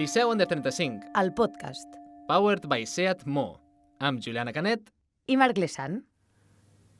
Liceu Under 35, el podcast. powered by Seat Mo, amb Juliana Canet. I Marc Lesan.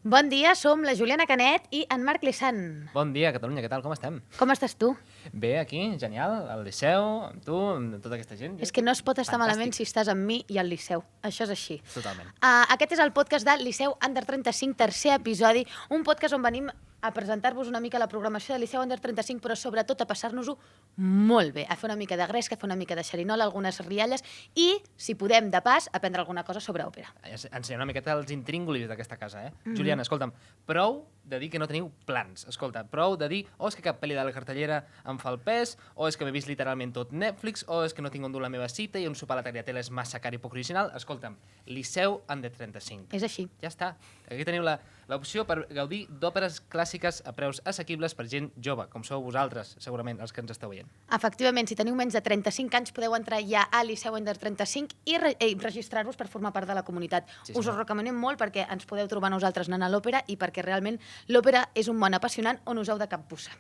Bon dia, som la Juliana Canet i en Marc Lesan. Bon dia, Catalunya, què tal, com estem? Com estàs tu? Bé, aquí, genial, al Liceu, amb tu, amb tota aquesta gent. És que no es pot estar Fantàstic. malament si estàs amb mi i al Liceu. Això és així. Totalment. Aquest és el podcast del Liceu Under 35, tercer episodi, un podcast on venim a presentar-vos una mica la programació del Liceu Under 35, però sobretot a passar-nos-ho molt bé, a fer una mica de gresca, a fer una mica de xerinola, algunes rialles i, si podem, de pas, aprendre alguna cosa sobre òpera. Ensenyar una miqueta els intríngulis d'aquesta casa, Juliana, escolta'm, prou de dir que no teniu plans, escolta, prou de dir, és que cap pel·li de la cartellera em fa el pes, o és que m'he vist literalment tot Netflix, o és que no tinc on dur la meva cita i un sopar a la tagliatella és massa car i poc original. Escolta'm, Liceu Under 35. És així. Ja està. Aquí teniu l'opció per gaudir d'òperes clàssiques a preus assequibles per gent jove, com sou vosaltres, segurament, els que ens esteu veient. Efectivament, si teniu menys de 35 anys podeu entrar ja a Liceu Under 35 i registrar-vos per formar part de la comunitat. Sí, Us ho senyor. recomanem molt perquè ens podeu trobar nosaltres anant a l'òpera i perquè realment l'òpera és un món apassionant on us heu de capbussar.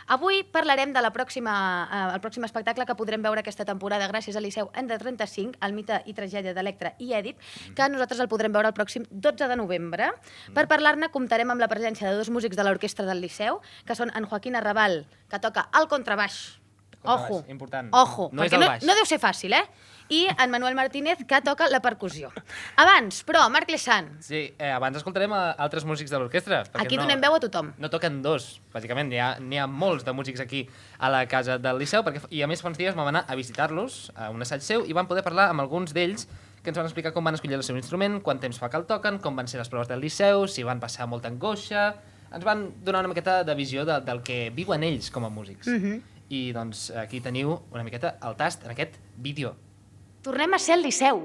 Avui parlarem de el pròxim espectacle que podrem veure aquesta temporada gràcies al Liceu Under 35, el mite i tragèdia d'Electra i Èdip, que nosaltres el podrem veure el pròxim 12 de novembre. Per parlar-ne comptarem amb la presència de dos músics de l'orquestra del Liceu, que són en Joaquín Arrabal, que toca el contrabaix. Ojo, important. ojo, No és perquè el no, baix. no deu ser fàcil, I en Manuel Martínez, que toca la percussió. Abans, però, Marc Lesan, Sí, abans escoltarem altres músics de l'orquestra. perquè aquí donem veu a tothom. No toquen dos, bàsicament. N'hi ha molts de músics aquí a la casa del Liceu, i a més fa uns dies vam anar a visitar-los a un assaig seu i vam poder parlar amb alguns d'ells que ens van explicar com van escollir el seu instrument, quant temps fa que el toquen, com van ser les proves del Liceu, si van passar molta angoixa. Ens van donar una miqueta de visió del que viuen ells com a músics. I doncs aquí teniu una miqueta el tast en aquest vídeo. Tornem a ser al Liceu.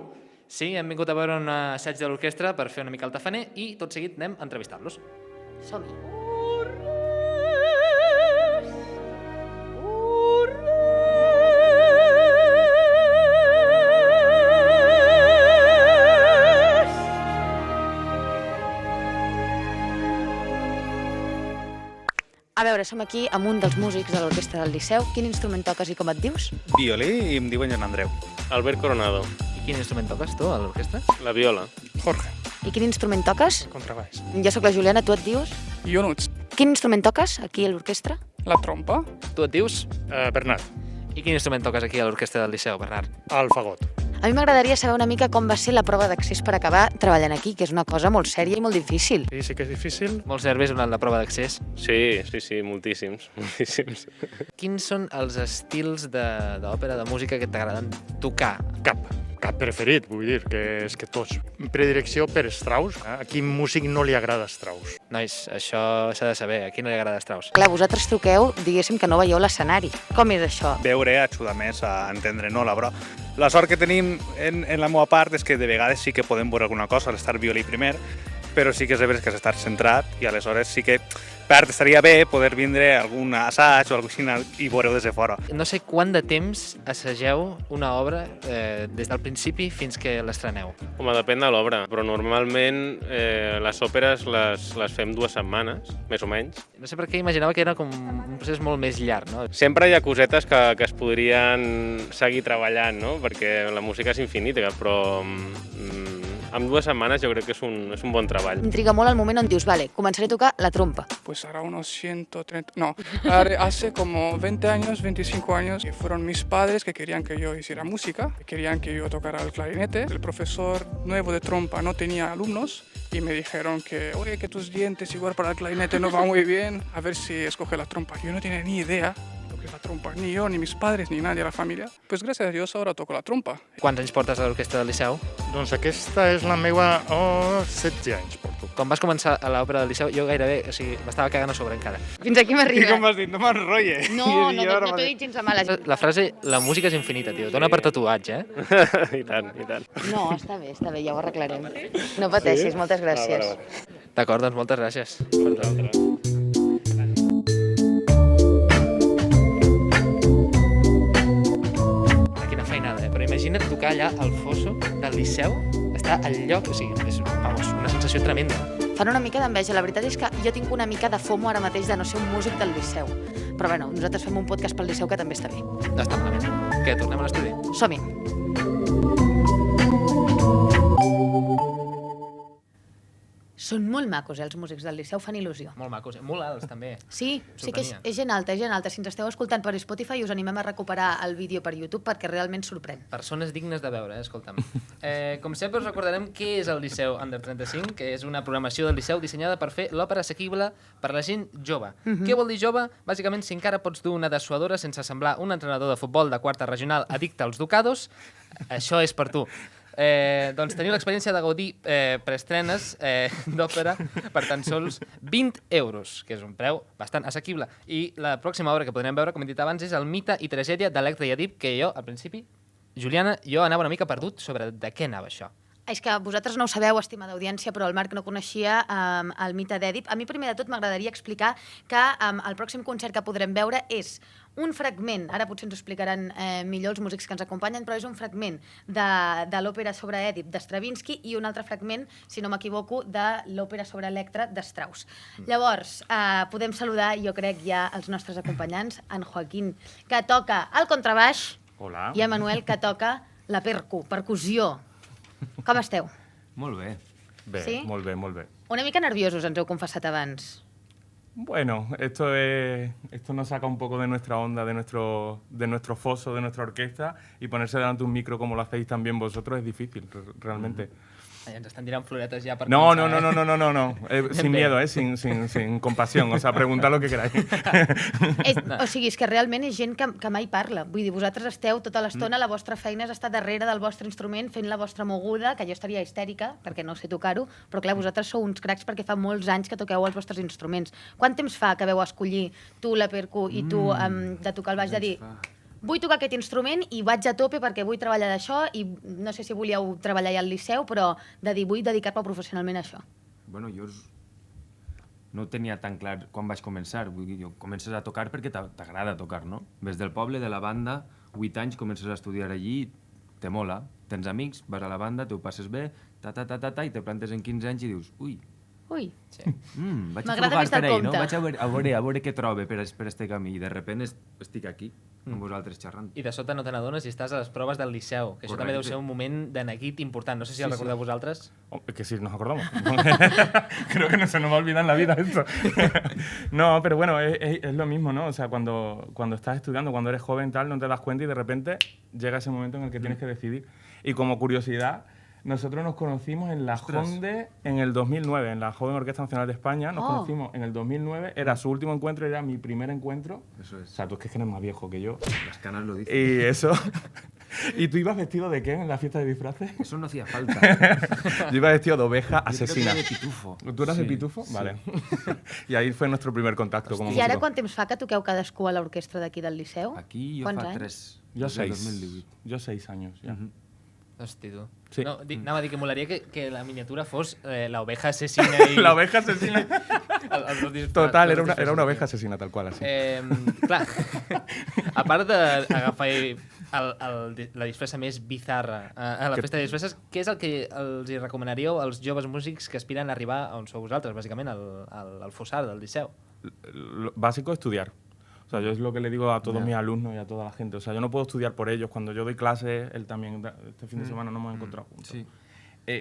Sí, hem vingut a veure un assaig de l'orquestra per fer una mica el tafaner i tot seguit anem a entrevistar-los. Som-hi. A veure, som aquí amb un dels músics de l'orquestra del Liceu. Quin instrument toques i com et dius? Violí i em diuen Joan Andreu. Albert Coronado, I quin instrument toques tu a l'orquestra? la viola. Jorge, I quin instrument toques? contrabaix. Jo sóc la Juliana, tu et dius? Ionuts, Quin instrument toques aquí a l'orquestra? la trompa, Tu et dius? Bernat, I quin instrument toques aquí a l'orquestra del Liceu, Bernat? el fagot. A mi m'agradaria saber una mica com va ser la prova d'accés per acabar treballant aquí, que és una cosa molt sèria i molt difícil. Sí que és difícil. Molts nervis durant la prova d'accés. Sí, moltíssims. Quins són els estils d'òpera, de música que t'agraden tocar? Cap preferit, vull dir, que és que tots. Predilecció per Strauss. A quin músic no li agrada Strauss? Nois, això s'ha de saber. A qui no li agrada Strauss? Clar, vosaltres truqueu, diguéssim que no veieu l'escenari. Com és això? Veure ajuda més a entendre, no? Però la sort que tenim en la meva part és que de vegades sí que podem veure alguna cosa, l'estar violí primer, però sí que és veritat que has d'estar centrat i aleshores sí que estaria bé poder vindre a algun assaig o alguna cosa i veure-ho des de fora. No sé quant de temps assageu una obra des del principi fins que l'estreneu. Home, depèn de l'obra, però normalment les òperes les fem 2 setmanes, més o menys. No sé per què imaginava que era com un procés molt més llarg, no? Sempre hi ha cosetes que es podrien seguir treballant, no? Perquè la música és infinita, però en 2 setmanes jo crec que és un bon treball. M'intriga molt el moment on dius, vale, començaré a tocar la trompa. pues hará unos 130, no, hace como 20 años, 25 años, que fueron mis padres que querían que yo hiciera música, que querían que yo tocara el clarinete. El profesor nuevo de trompa no tenía alumnos y me dijeron que, oye, que tus dientes igual para el clarinete no van muy bien, a ver si escoge la trompa. Yo no tenía ni idea lo que es la trompa, ni yo, ni mis padres, ni nadie de la familia. Pues gracias a Dios ahora toco la trompa. Quants anys portes a l'orquestra del Liceu? Doncs aquesta és la meva... 16 anys porto. Quan vas començar a l'òpera del Liceu, jo gairebé, m'estava cagant a sobre encara. Fins aquí m'arriba. m'has dit? No m'enrotle. No t'ho he dit gens de mala. La frase, la música és infinita, tio. Dona per tatuatge, I tant, i tant. No, està bé, ja ho arreglarem. No pateixis, moltes gràcies. D'acord, doncs moltes gràcies. Quina feinada, però imagina't tocar allà al fosso del Liceu, estar al lloc, és una sensació tremenda. Fan una mica d'enveja. La veritat és que jo tinc una mica de FOMO ara mateix de no ser un músic del Liceu. Però bueno, nosaltres fem un podcast pel Liceu que també està bé. No està malament. Què, tornem a l'estudi? Som-hi. Són molt macos, els músics del Liceu, fan il·lusió. Molt macos, molt alts també. Sí que és Sorprenia. gent alta, és gent alta. Si ens esteu escoltant per Spotify, us animem a recuperar el vídeo per YouTube perquè realment sorprèn. Persones dignes de veure, escolta'm. Com sempre us recordarem què és el Liceu Under 35, que és una programació del Liceu dissenyada per fer l'òpera assequible per la gent jove. Què vol dir jove? Bàsicament, si encara pots dur una dessuadora sense semblar un entrenador de futbol de quarta regional addicte als ducados, això és per tu. Doncs teniu l'experiència de gaudir preestrenes d'òpera per tan sols 20 euros, que és un preu bastant assequible. I la pròxima obra que podrem veure, com he dit abans, és el Mite i Tragèdia d'Electra i Edip, que jo, al principi, Juliana, jo anava una mica perdut sobre de què anava això. És que vosaltres no ho sabeu, estimada audiència, però el Marc no coneixia el mite d'Èdip. A mi, primer de tot, m'agradaria explicar que el pròxim concert que podrem veure és un fragment, ara potser ens ho explicaran millor els músics que ens acompanyen, però és un fragment de l'òpera sobre Èdip de Stravinsky i un altre fragment, si no m'equivoco, de l'òpera sobre Electra de Strauss. Llavors, podem saludar, jo crec, ja els nostres acompanyants, en Joaquín, que toca el contrabaix, Hola. i en Manuel, que toca la percussió. Com esteu? Molt bé. Bé, Sí? molt bé, molt bé. Una mica nerviosos, ens heu confessat abans. Bueno, esto nos saca un poco de nuestra onda, de nuestro foso, de nuestra orquesta, y ponerse delante de un micro como lo hacéis también vosotros es difícil, realmente. Ens estan tirant floretes ja per No, començar, no. Sin miedo, sin compasión. O sea, preguntad lo que queráis. O sigui, és que realment és gent que mai parla. Vull dir, vosaltres esteu tota l'estona, la vostra feina és estar darrere del vostre instrument fent la vostra moguda, que jo estaria histèrica, perquè no sé tocar-ho, però clar, vosaltres sou uns cracs perquè fa molts anys que toqueu els vostres instruments. Quant temps fa que veu escollir tu la percu i tu de tocar el baix, de dir vull tocar aquest instrument i vaig a tope perquè vull treballar d'això i no sé si volíeu treballar ja al Liceu, però de dir vull dedicar-me professionalment a això. Bueno, jo no ho tenia tan clar quan vaig començar. Vull dir, comences a tocar perquè t'agrada tocar, no? Ves del poble, de la banda, 8 anys, comences a estudiar allí, te mola. Tens amics, vas a la banda, t'ho passes bé, i te plantes en 15 anys i dius, ui, Sí. vaig a M'agrada provar més del per ahí, no? compte. Vaig a veure què trobe per este camí. I de repente estic aquí, amb vosaltres xerrant. I de sota no te n'adones i estàs a les proves del Liceu, que això també deu ser un moment de neguit important. No sé si el recordeu vosaltres. Oh, que sí, nos acordamos. Creo que no se nos va a olvidar en la vida esto. No, pero bueno, es lo mismo, ¿no? O sea, cuando estás estudiando, cuando eres joven, tal, no te das cuenta y de repente llega ese momento en el que tienes que decidir. Y como curiosidad, nosotros nos conocimos en la JONDE en el 2009, en la Joven Orquesta Nacional de España. Nos conocimos en el 2009, era su último encuentro, era mi primer encuentro. Eso es. O sea, tú es que eres más viejo que yo. Las canas lo dicen. Y eso. ¿Y tú ibas vestido de qué en la fiesta de disfraces? Eso no hacía falta. Yo iba vestido de oveja Yo creo que asesina. era de pitufo. ¿Tú eras de Sí, pitufo? sí. Vale. Y ahí fue nuestro primer contacto como I ara músico. quant temps fa que toqueu cadascú a l'orquestra d'aquí del Liceu? Aquí jo Quants fa anys? 3. Yo des del 6. 2018. Yo 6 años ya. Hosti, tu. Sí. No, anava a dir que molaria que la miniatura fos la oveja asesina i... La oveja asesina. els dos disfraces. Total, era una oveja asesina, tal cual, así. Clar, a part d'agafar la disfressa més bizarra a la festa de disfresses, què és el que els hi recomanaríeu als joves músics que aspiren a arribar on sou vosaltres, bàsicament, al fossar del Liceu? Lo básico, estudiar. O sea, yo es lo que le digo a todos mis alumnos y a toda la gente. O sea, yo no puedo estudiar por ellos. Cuando yo doy clases, él también, este fin de semana nos hemos encontrado juntos. Sí.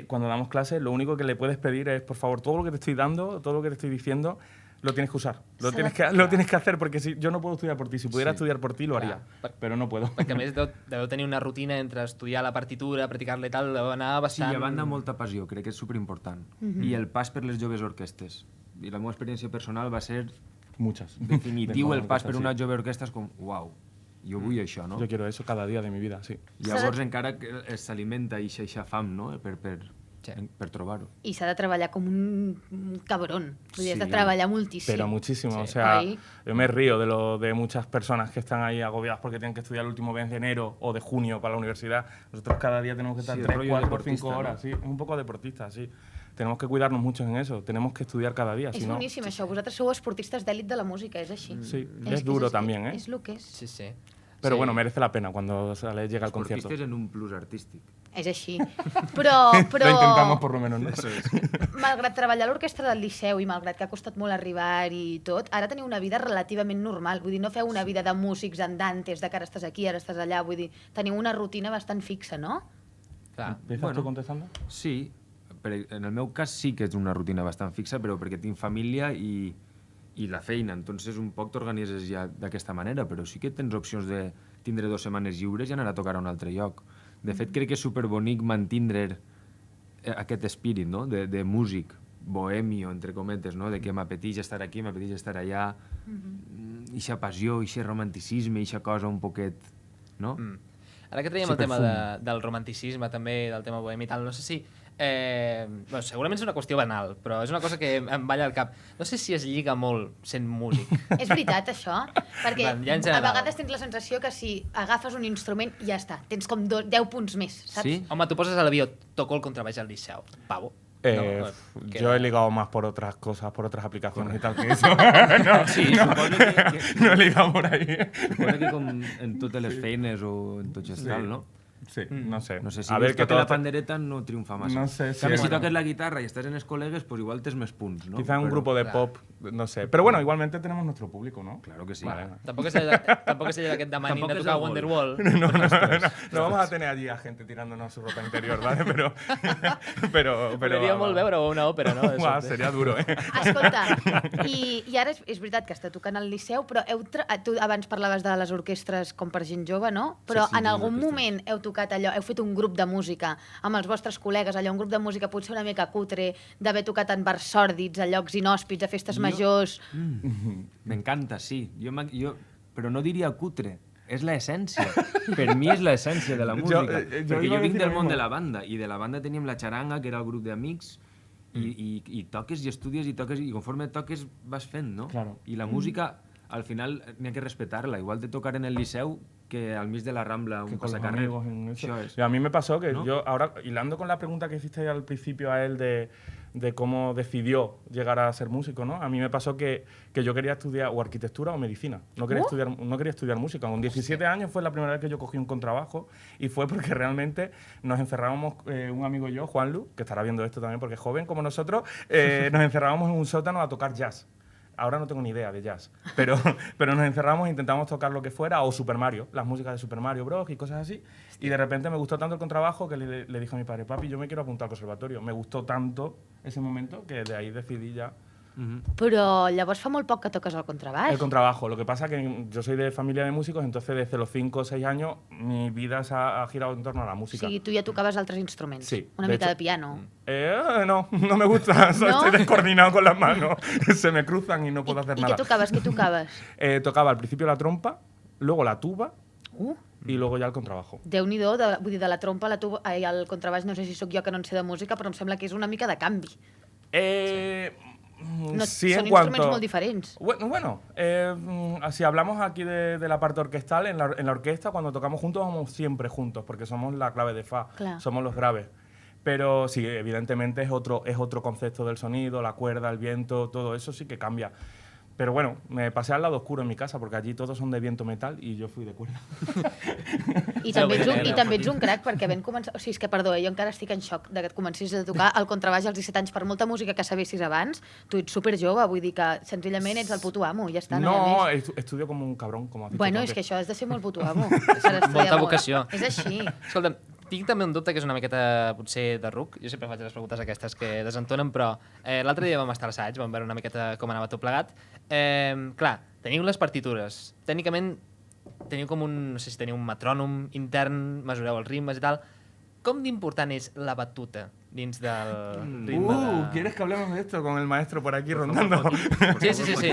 Cuando damos clases, lo único que le puedes pedir es, por favor, todo lo que te estoy dando, todo lo que te estoy diciendo, lo tienes que usar. Lo tienes que hacer, porque si, yo no puedo estudiar por ti. Si pudiera estudiar por ti, lo haría. Pero no puedo. Perquè, a més, deveu tenir una rutina entre estudiar la partitura, practicar-la i tal, deu anar Sí, bastant... a banda molta passió, crec que és superimportant. I el pas per les joves orquestes. I la meva experiència personal va ser Muchas. definitiu. El pas per una Sí. jove orquestra és com, uau, jo vull això, no? Yo quiero eso cada día de mi vida, sí. Llavors encara s'alimenta eixa fam, no? Per trobar-ho. I s'ha de treballar com un cabrón. Vull dir, has de Sí. treballar moltíssim. Pero muchísimo, Sí. o sea, Ahí. yo me río de muchas personas que están ahí agobiadas porque tienen que estudiar el último mes de enero o de junio para la universidad. Nosotros cada día tenemos que estar Sí, 3, rollo 4, deportista, 5 horas, ¿no? sí, es un poco deportista, sí. Tenemos que cuidarnos mucho en eso, tenemos que estudiar cada día, És si no... boníssim, això. Vosaltres sou esportistes d'èlit de la música, és així. Sí, es duro también, ¿eh? És el que és. Sí, sí. Pero Sí. bueno, merece la pena cuando llega el concierto. Esportistes en un plus artístic. És així. Però Lo intentamos por lo menos, ¿no? malgrat treballar a l'orquestra del Liceu i malgrat que ha costat molt arribar-hi i tot, ara teniu una vida relativament normal. Vull dir, no feu una vida de músics andantes, de que ara estàs aquí, ara estàs allà. Vull dir, teniu una rutina bastant fixa, no? Clar. ¿Empiezas tú contestando? Sí, en el meu cas sí que és una rutina bastant fixa, però perquè tinc família i la feina, entonces un poc t'organitzes ja d'aquesta manera, però sí que tens opcions de tindre 2 setmanes lliures i anar a tocar a un altre lloc. De fet, crec que és superbonic mantindre aquest espírit, no?, de músic bohemio, entre cometes, no?, de que m'apeteix estar aquí, m'apeteix estar allà, ixa passió, ixa romanticisme, ixa cosa un poquet, no? Ara que traiem el tema del romanticisme, també, del tema bohemi i tal, no sé si... bueno, segurament és una qüestió banal, però és una cosa que em balla al cap. No sé si es lliga molt sent músic. És veritat, això? Perquè Ja en general. a vegades tens la sensació que si agafes un instrument ja està, tens com 10 punts més, saps? Sí? Home, tu poses a l'avió, toco el contrabaix al Liceu. Pavo. Yo he ligado más por otras cosas, por otras aplicaciones y tal que eso. No, Sí, suposo que no he ligado por ahí. suposo que com en totes les feines o en tots els tal, no? Sí, no sé. No sé, si a ver, que toques la todo pandereta no triomfa massa. No sé, En sí, canvi, si bueno. toques la guitarra i estàs en els col·legues, pues igual tens més punts, no? quizá en un Però- grupo de claro. pop, no sé. Pero bueno, igualmente tenemos nuestro público, ¿no? Claro que sí. Vale. Tampoc és allò que et demanin Tampoc de és tocar el Wonderwall. No vamos a tener allí a gente tirándonos su ropa interior, ¿vale? Pero M'agradaria molt veure una òpera, no? De Uah, sobte. sería duro, ¿eh? Escolta, i ara és veritat que està tocant al Liceu, però tu abans parlaves de les orquestres com per gent jove, no? Però Sí, en algun orquestres. moment heu tocat allò, heu fet un grup de música amb els vostres col·legues, allò, un grup de música potser una mica cutre, d'haver tocat en bars sòrdids, a llocs inhòspits, a festes majors... M'encanta, sí. Però no diria cutre. És l'essència. Per mi és l'essència de la música. jo Perquè iba a jo vinc decir del lo món mismo. de la banda, i de la banda teníem la xaranga, que era el grup d'amics, i toques i estudies i toques, i conforme toques vas fent, no? Claro. I la música, al final, n'hi ha que respetar-la. Igual de tocar en el Liceu que al mig de la Rambla, Que un con los passacarrer. amigos en eso. Això és. Y a mí me pasó que ¿No? yo ahora, hilando con la pregunta que hiciste al principio a él de cómo decidió llegar a ser músico, ¿no? A mí me pasó que yo quería estudiar o arquitectura o medicina. No quería estudiar música. Con 17 años fue la primera vez que yo cogí un contrabajo y fue porque realmente nos encerrábamos, un amigo y yo, Juanlu, que estará viendo esto también porque es joven como nosotros, nos encerrábamos en un sótano a tocar jazz. Ahora no tengo ni idea de jazz, pero nos encerramos e intentamos tocar lo que fuera, o Super Mario, las músicas de Super Mario Bros. Y cosas así. Y de repente me gustó tanto el contrabajo que le dije a mi padre, papi, yo me quiero apuntar al conservatorio. Me gustó tanto ese momento que de ahí decidí ya Però llavors fa molt poc que toques el contrabaix. el contrabajo. Lo que pasa que yo soy de familia de músicos, entonces desde los 5 o 6 años mi vida se ha girado en torno a la O música. sigui, tu ja tocaves altres instruments. Sí, Una de mica hecho- de piano. No, no me gusta, ¿No? estoy descoordinado con las manos, se me cruzan y no puedo hacer I nada. què tocaves? Què tocaves? Tocaba al principio la trompa, luego la tuba Uh, y luego ya el contrabajo. Déu-n'hi-do, vull dir, de la trompa a la tuba, ai, al contrabaix, no sé si sóc jo que no en sé de música, però em sembla que és una mica de canvi. No, Sí, són en cuanto... instruments molt diferents. Bueno, si hablamos aquí de la parte orquestal, en la orquesta cuando tocamos juntos vamos siempre juntos, porque somos la clave de fa, Claro. somos los graves. Pero sí, evidentemente es otro concepto del sonido, la cuerda, el viento, todo eso sí que cambia. Pero bueno, me pasé al lado oscuro en mi casa, porque allí todos son de viento metal y yo fui de cuerda. I també ets un crac, perquè vam començar... O sigui, és que, perdó, jo encara estic en xoc de que et comencis a tocar el contrabaix als 17 anys. Per molta música que sabessis abans, tu ets superjove, vull dir que senzillament ets el puto amo, ja està, no hi ha No, més. estudio como un cabrón, como has dicho Bueno, tú és antes. que això has de ser molt puto amo. S'ha d'estudiar Molta molt. vocació. És així. Escolta'm, tinc també un dubte que és una miqueta, potser, de ruc. Jo sempre faig les preguntes aquestes que desentonen, però l'altre dia vam estar a l'assaig, vam veure una miqueta com anava tot plegat. Clar, teniu les partitures. Tècnicament, teniu com un... No sé si teniu un metrònom intern, mesureu els ritmes i tal. Com d'important és la batuta dins del ritme de... ¿Quieres que hablemos de esto con el maestro por aquí rondando? Sí.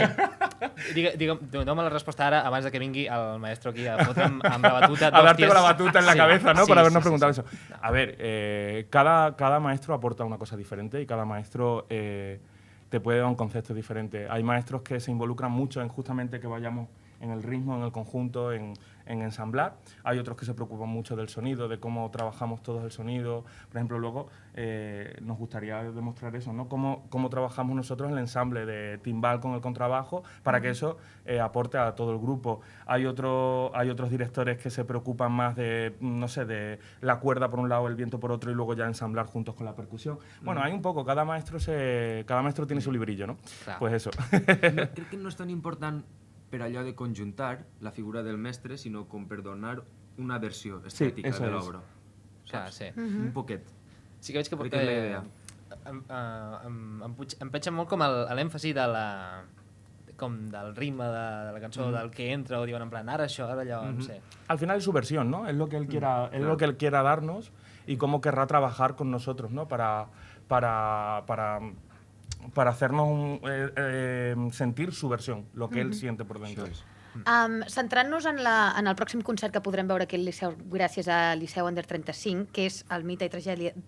Dón'm la resposta ara, abans de que vingui el maestro aquí a fotre'm amb la batuta A darte d'hòsties. con la batuta en la Sí, cabeza, ¿no? sí, Por habernos sí, preguntado sí. eso. A ver, cada maestro aporta una cosa diferente y cada maestro te puede dar un concepto diferente. Hay maestros que se involucran mucho en justamente que vayamos en el ritmo, en el conjunto, en ensamblar. Hay otros que se preocupan mucho del sonido, de cómo trabajamos todos el sonido. Por ejemplo, luego nos gustaría demostrar eso, ¿no? Cómo trabajamos nosotros el ensamble de timbal con el contrabajo para que eso aporte a todo el grupo. Hay otros directores que se preocupan más de, no sé, de la cuerda por un lado, el viento por otro y luego ya ensamblar juntos con la percusión. Bueno, hay un poco, cada maestro tiene su librillo, ¿no? Clar. Pues eso. No, crec que no és tan important per allò de conjuntar la figura del mestre, sinó com per donar una versió estètica eso de es. l'obra. Clar, sí. Un poquet. Sí que veig que... Crec que és la idea. Em penja molt com l'èmfasi de del ritme de la cançó, del que entra, o diuen en plan, ara això, ara allò, no sé. Al final es su versión, ¿no? Es lo que él quiera, es lo que él quiera darnos y cómo querrá trabajar con nosotros, ¿no? Para hacernos sentir su versión, lo que él siente por dentro. Centrant-nos en el pròxim concert que podrem veure aquí al Liceu gràcies a Liceu Under 35, que és el mite i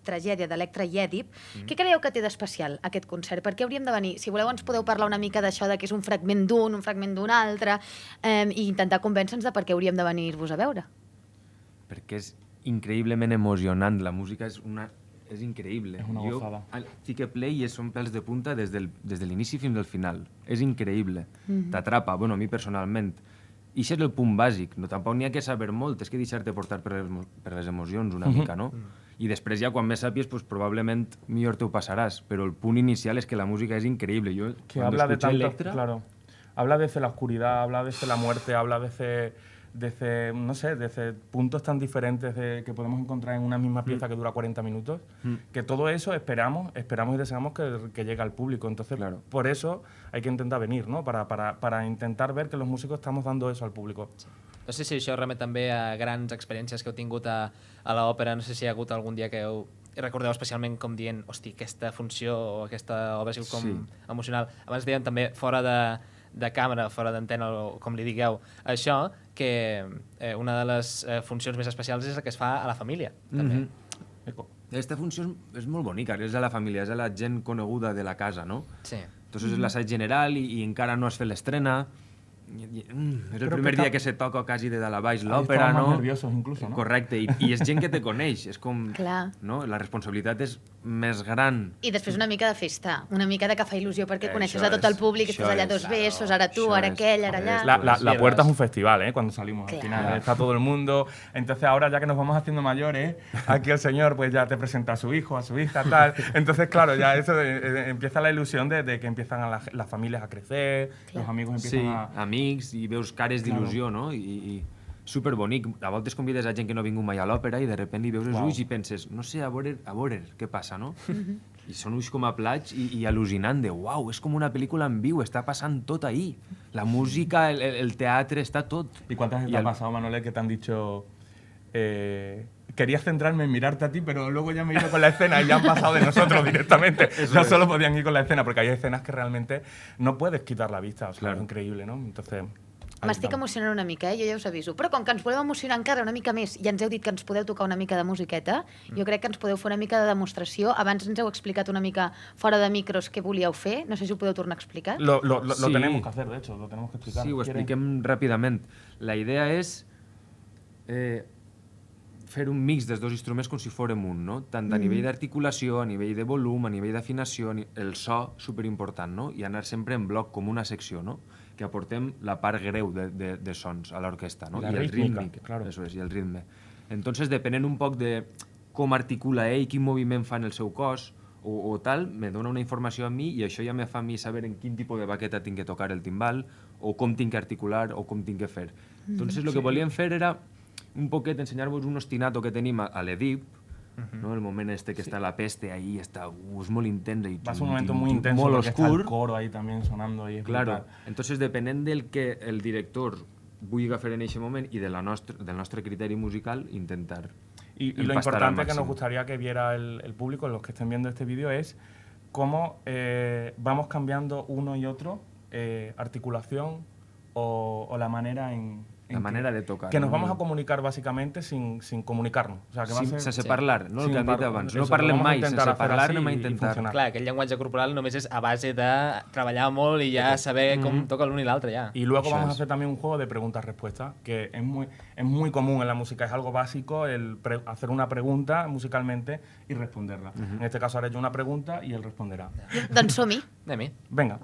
tragèdia d'Electra i Èdip, què creieu que té d'especial aquest concert? Per què hauríem de venir? Si voleu ens podeu parlar una mica d'això, de que és un fragment d'un altre, i intentar convèncer-nos de per què hauríem de venir-vos a veure. Perquè és increïblement emocionant, la música és increïble. És una gozada. Jo fique play i són pèls de punta des de l'inici fins al final. És increïble. T'atrapa, bueno, a mi personalment. I això és el punt bàsic. No, tampoc n'hi ha que saber molt, és que deixar-te portar per les emocions una mica, no? I després ja, quan més sàpies, pues, probablement millor te ho passaràs. Però el punt inicial és que la música és increïble. Jo, Que cuando habla de escuché tanto, Electra, claro, habla desde la oscuridad, habla desde la muerte, habla desde no sé, desde puntos tan diferentes que podemos encontrar en una misma pieza que dura 40 minutos, que todo eso esperamos y deseamos que llegue al público. Entonces, Claro. por eso hay que intentar venir, ¿no? Para intentar ver que los músicos estamos dando eso al público. No sé si això remet també a grans experiències que heu tingut a l'òpera, no sé si hi ha hagut algun dia que recordeu especialment com dient, hosti, aquesta funció o aquesta obra ha sigut com emocional. Abans deien també fora de càmera, fora d'antena, o com li digueu, això, que una de les funcions més especials és la que es fa a la família, també. Aquesta funció és molt bonica, és a la família, és a la gent coneguda de la casa, no? Sí. Entonces és l'assaig general i encara no has fet l'estrena. És el primer dia que se toca quasi de dalt a baix l'òpera, Estamos no? más nerviosos incluso, ¿no? Correcte, i és gent que te coneix, és com... Clar. No? La responsabilitat és més gran. I després una mica de festa, una mica de que fa il·lusió perquè coneixes Això a tot el és, públic, això estàs allà és, dos besos, ara tu, això ara és, aquell, ara allà... La puerta es un festival, ¿eh? Cuando salimos Claro. al final. Está todo el mundo. Entonces ahora ya que nos vamos haciendo mayores, aquí el señor pues ya te presenta a su hijo, a su hija, tal. Entonces, claro, ya eso empieza la ilusión de que empiezan las familias a crecer, los amigos Sí, empiezan a... amics, i veus cares d'il·lusió, no? I superbonic. A voltes convides a gent que no ha vingut mai a l'òpera i de repente li veus els ulls i penses, no sé, a veure què passa, no? I són ulls com a plats i al·lucinant de, uau, és com una pel·lícula en viu, està passant tot ahí. La música, el teatre, està tot. ¿Y cuántas veces te ha pasado, Manole, que te han dicho... querías centrarme en mirarte a ti, pero luego ya me he ido con la escena y ya han pasado de nosotros directamente. No solo podían ir con la escena, porque hay escenas que realmente no puedes quitar la vista. O sea, Claro. es increíble, ¿no? Entonces... M'estic emocionant una mica, jo ja us aviso. Però com que ens voleu emocionar encara una mica més i ens heu dit que ens podeu tocar una mica de musiqueta, jo crec que ens podeu fer una mica de demostració. Abans ens heu explicat una mica fora de micros què volíeu fer. No sé si ho podeu tornar a explicar. Lo Sí. tenemos que hacer, de hecho, lo tenemos que explicar. Sí, ho ¿Quieren? expliquem ràpidament. La idea és fer un mix dels dos instruments com si fórem un, no? Tant a nivell d'articulació, a nivell de volum, a nivell d'afinació, el so, superimportant, no? I anar sempre en bloc com una secció, no? Que aportem la part greu de sons a l'orquestra, no? La I el rítmica, rítmic, claro. Eso és, i el ritme. Entonces, depenent un poc de com articula ell, quin moviment fa en el seu cos, o tal, me dona una informació a mi i això ja me fa a mi saber en quin tipus de baqueta tinc que tocar el timbal, o com tinc que articular, o com tinc que fer. Entonces, el que volíem fer era un poquet ensenyar-vos un ostinato que tenim a l'Edip, ¿no? El moment este que está la peste ahí, está, es muy intenso y Va a ser un momento muy intenso molt porque está el oscur. coro ahí también sonando. Y es Claro, brutal. entonces depenent del que el director vulgui fer en aquest moment i del nostre criteri musical, intentar Y lo empastar al importante que nos máximo. gustaría que viera el público, los que estén viendo este vídeo, es cómo vamos cambiando uno y otro articulación o la manera en en La manera de tocar. que nos ¿no? vamos a comunicar básicamente sin comunicar-nos. O sea, que va a ser... Sense parlar, no? El sin que han dit par- abans. eso, No lo parlem vamos a mai, intentar sense hacer parlar así anem a y intentar. funcionar. Clar, aquell llenguatge corporal només és a base de treballar molt i ja saber com toca l'un i l'altre, ja. Y luego Eso vamos a es. hacer también un juego de preguntas-respuestas, que es muy común en la música, es algo básico hacer una pregunta musicalmente y responderla. En este caso haré yo una pregunta y él responderá. Doncs som-hi. Anem-hi. Venga.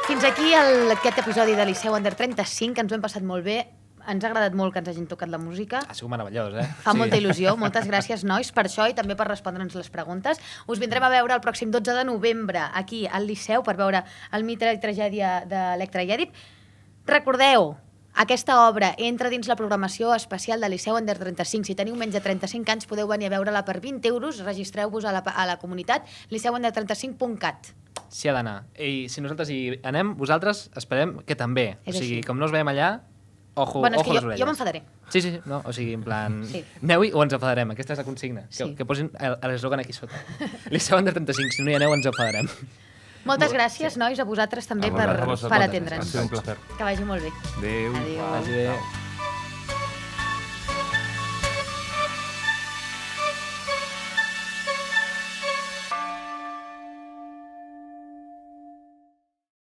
Fins aquí aquest episodi de Liceu Under 35, que ens ho hem passat molt bé. Ens ha agradat molt que ens hagin tocat la música. Ha sigut meravellós, eh? Fa molta il·lusió. Moltes gràcies, nois, per això i també per respondre'ns les preguntes. Us vindrem a veure el pròxim 12 de novembre aquí al Liceu per veure el mite i tragèdia d'Electra i Èdip. Recordeu, aquesta obra entra dins la programació especial de Liceu Under 35. Si teniu menys de 35 anys podeu venir a veure-la per 20 euros. Registreu-vos a la comunitat liceuunder35.cat. S'hi ha d'anar. I si nosaltres hi anem, vosaltres esperem que també. És O sigui, així. com no us veiem allà, ojo, Bueno, és ojo que les orelles. jo m'enfadaré. Sí, no, o sigui, en plan... Sí. Aneu-hi o ens enfadarem, aquesta és la consigna. Sí. Que posin l'eslògan aquí sota. Liceu Under 35, si no hi aneu ens enfadarem. Moltes gràcies, nois, a vosaltres també A vosaltres. per Ha sido un atendre'ns. placer. Que vagi molt bé. Adéu. Adéu. Vagi bé.